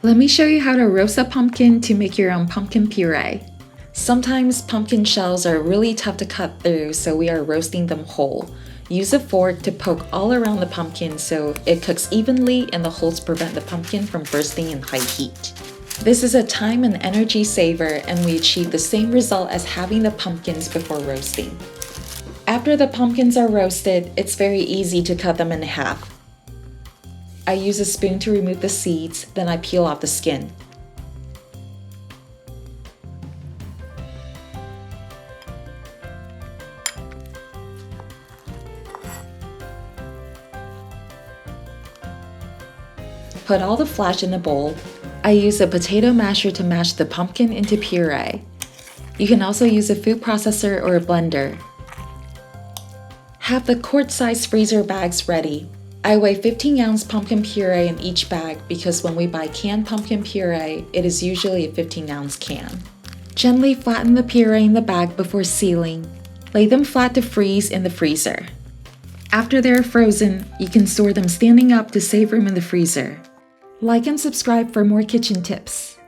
Let me show you how to roast a pumpkin to make your own pumpkin puree. Sometimes pumpkin shells are really tough to cut through, so we are roasting them whole. Use a fork to poke all around the pumpkin so it cooks evenly and the holes prevent the pumpkin from bursting in high heat. This is a time and energy saver, and we achieve the same result as having the pumpkins before roasting. After the pumpkins are roasted, it's very easy to cut them in half. I use a spoon to remove the seeds, then I peel off the skin. Put all the flesh in a bowl. I use a potato masher to mash the pumpkin into puree. You can also use a food processor or a blender. Have the quart-sized freezer bags ready. I weigh 15-ounce pumpkin puree in each bag because when we buy canned pumpkin puree, it is usually a 15-ounce can. Gently flatten the puree in the bag before sealing. Lay them flat to freeze in the freezer. After they are frozen, you can store them standing up to save room in the freezer. Like and subscribe for more kitchen tips.